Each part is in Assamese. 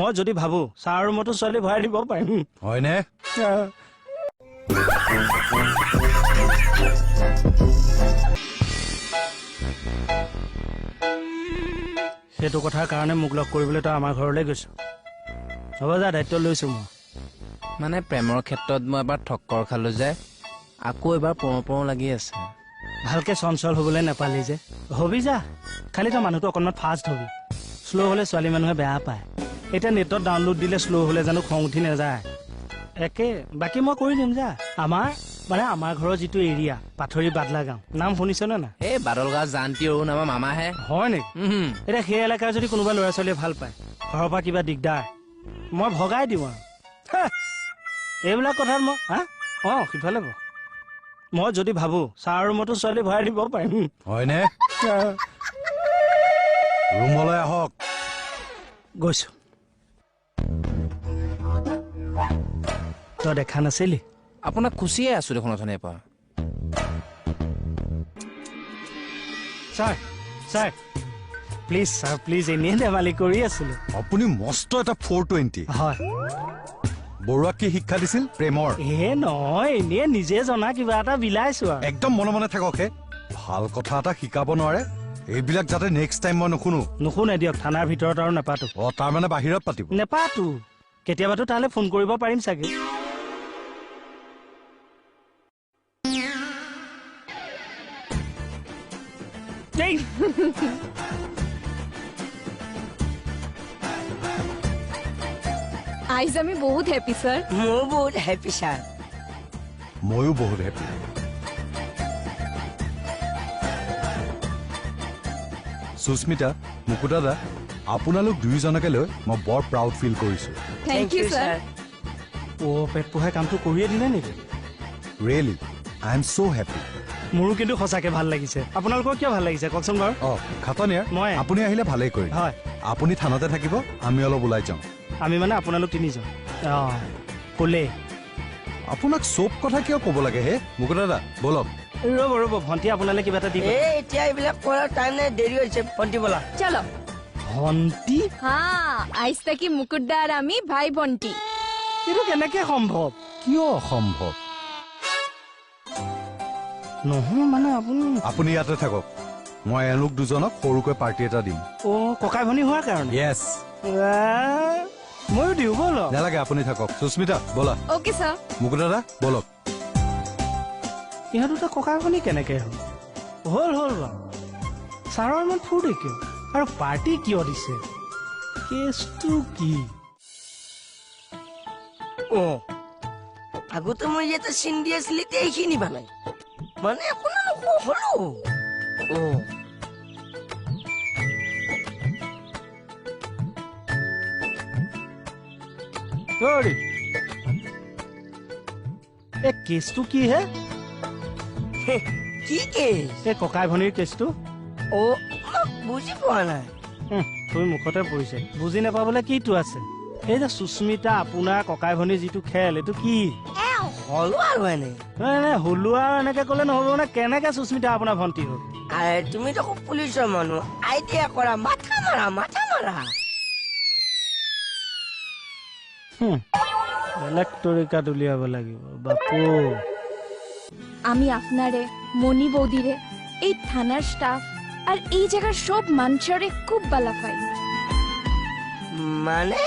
মই যদি ভাবো ছাৰ ৰুমতো ছোৱালী ভৰাই দিব পাৰিম হয়নে সেইটো কথাৰ কাৰণে মোক লগ কৰিবলৈ তই আমাৰ ঘৰলৈ গৈছ হ'ব যা দায়িত্ব লৈছো মই মানে প্ৰেমৰ ক্ষেত্ৰত মই এবাৰ ঠক্কৰ খালো যে আকৌ এবাৰ পৰো লাগি আছে ভালকে চঞ্চল হবলৈ নাপালি যে হবি যা খালি তই মানুহটো অকণমান ফাষ্ট হবি শ্ল' হলে ছোৱালী মানুহে বেয়া পায় এতিয়া নেটত ডাউনলোড দিলে শ্ল' হলে জানো খং উঠি নাযায় একে বাকী মই কৰি দিম যা আমাৰ ঘৰৰ যিটো এৰিয়া পাথৰি বাদলা গাঁও নাম শুনিছ নে না এই বাদলগাঁও জানটি অৰুণ আমাৰ মামাহে হয় নেকি এতিয়া সেই এলেকাৰ যদি কোনোবা ল'ৰা ছোৱালীয়ে ভাল পায় ঘৰৰ পৰা কিবা দিগদাৰ মই ভগাই দিওঁ আৰু এইবিলাক কথাত মই সিফালে মই যদি ভাবো ছাৰ ৰুমতো ছোৱালী ভৰাই দিব পাৰিম হয়নে ৰুমলৈ আহক গৈছো তই দেখা নাছিলি আপোনাক খুচিয়ে আছো দেখোন অথনিৰ পৰা ছাৰ প্লিজ এনেই ধেমালি কৰি আছিলো আপুনি মস্ত এটা 420 হয় বৰুৱাক কি শিক্ষা দিছিল প্ৰেমৰ নহয় এনেই নিজে জনা কিবা এটা বিলাইছো আৰু একদম মনে মনে থাকক হে ভাল কথা এটা শিকাব নোৱাৰে এইবিলাক যাতে নেক্সট টাইম মই নুশুনে দিয়ক থানাৰ ভিতৰত আৰু নেপাতো তাৰ মানে বাহিৰত পাতিব নেপাতো কেতিয়াবাতো তালৈ ফোন কৰিব পাৰিম চাগে আইজ আমি বহুত হ্যাপি স্যাৰ ময়ো বহুত হ্যাপি স্যাৰ ময়ো বহুত হেপি সুস্মিতা মুকুতাদা আপোনালোক দুইজনকে লৈ মই বৰ প্ৰাউড ফিল কৰিছো থ্যাংক ইউ স্যাৰ পেট পোহাই কামটো কৰিয়ে দিলে নেকি really I am so' happy মোৰো কিন্তু সঁচাকে ভাল লাগিছে আপোনালোকৰ কিয় ভাল লাগিছে কওকচোন বাৰু খাতনিয়াৰ মই আপুনি আহিলে ভালেই কৰিম হয় আপুনি থানাতে থাকিব আমি অলপ ওলাই যাওঁ আমি মানে আপোনালোক তিনিজন ক'লে আপোনাক চব কথা কিয় ক'ব লাগে হে মুকুতাদা বলক ৰ'ব ভণ্টি আপোনালৈ কিবা এটা দিব এতিয়া এইবিলাক কৰাৰ টাইম নাই দেৰি হৈছে ভণ্টি বলা চলো ভণ্টি হ্যাঁ আইজ থাকি মুকুটদা আৰ আমি ভাই বন্টি এইটো কেনেকে সম্ভৱ কিয় অসম্ভৱ নহয় মানে আপুনি ইয়াতে থাকক মই এওঁলোক দুজনক সৰুকৈ পাৰ্টি এটা দিম ককাই ভনী হোৱাৰ কাৰণে য়েছ ময়ো দিওঁ বল নালাগে আপুনি থাকক সুস্মিতা বলা ওকে স্যার মুকুতাদা বলক ইহঁত দুটা ককাই ভনী কেনেকে হ'ল বাৰু ছাৰৰ ইমান ফূৰ্তি কিয় আৰু পাৰ্টি কিয় দিছে কেছটো কি আগতে মই ইয়াতে চিন দি আছিলি এতিয়া এইখিনি বনাই মানে আপোনালোক হলো কেছটো কি হে কি কেছ এই ককাই ভনীৰ কেছটো বুজি পোৱা নাই তুমি মুখতে পৰিছে বুজি নাপাবলৈ কিটো আছে এই যে সুস্মিতা আপোনাৰ ককাই ভনীৰ যিটো খেল এইটো কি হলো আৰু এনে হলো আৰু এনেকে কলে নহব মানে কেনেকে সুস্মিতা আপোনাৰ ভণ্টি হ'ল তুমি তো খুব পুলিচৰ মানুহ আইডিয়া কৰা মাথা মাৰা বেলেগ তৰিকাত উলিয়াব লাগিব বাপু আমি আপনারে মনি বৌদিরে এই থানার স্টাফ আর এই জায়গার সব মানুষরে খুব ভালো পাই মানে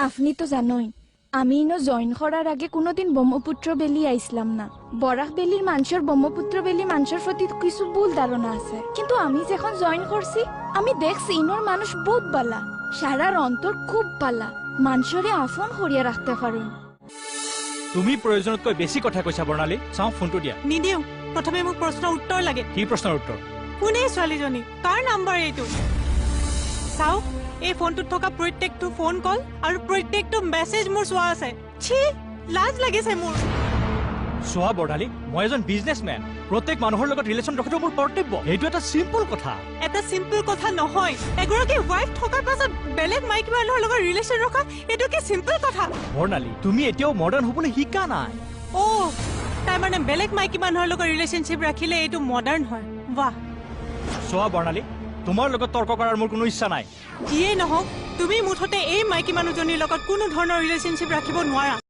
আপনি তো জানোই আমি ইনো জয়েন করার আগে কোনোদিন ব্রহ্মপুত্র বেলি আইসলাম না বরাক বেলির মানুষের ব্রহ্মপুত্র বেলি মানুষের প্রতি কিছু ভুল ধারণা আছে কিন্তু আমি যখন জয়েন করছি আমি দেখছি ইনোর মানুষ বহুত বালা সারার অন্তর খুব বালা মানুষরে আফন করিয়া রাখতে পারেন তুমি প্ৰয়োজনতকৈ বেছি কথা কৈছা বৰ্ণালী চাওঁ ফোনটো দিয়া নিদিও প্ৰথমে মোক প্ৰশ্নৰ উত্তৰ লাগে কি প্ৰশ্নৰ উত্তৰ কোনে ছোৱালীজনী কাৰ নম্বৰ এইটো চাওক এই ফোনটোত থকা প্ৰত্যেকটো ফোন কল আৰু প্ৰত্যেকটো মেছেজ মোৰ চোৱা আছে ছি লাজ লাগিছে মোৰ চোৱা বৰ্ণালী মই এজন বিজনেছমেন প্ৰত্যেক মানুহৰ লগত ৰিলেশ্যন ৰখাটো মোৰ কৰ্তব্য এইটো এটা চিম্পল কথা এটা চিম্পল কথা নহয় এগৰাকী ৱাইফ থকাৰ পাছত বেলেগ মাইকী মানুহৰ লগত ৰিলেশ্যন ৰখা এইটো কি চিম্পল কথা বৰ্ণালী তুমি এতিয়াও মডাৰ্ণ হ'বলৈ শিকা নাই তাৰ মানে বেলেগ মাইকী মানুহৰ লগত ৰিলেশ্যনশ্বিপ ৰাখিলে এইটো মডাৰ্ণ হয় বাহ চোৱা বৰ্ণালী তোমাৰ লগত তৰ্ক কৰাৰ মোৰ কোনো ইচ্ছা নাই যিয়েই নহওক তুমি মুঠতে এই মাইকী মানুহজনীৰ লগত কোনো ধৰণৰ ৰিলেশ্যনশ্বিপ ৰাখিব নোৱাৰা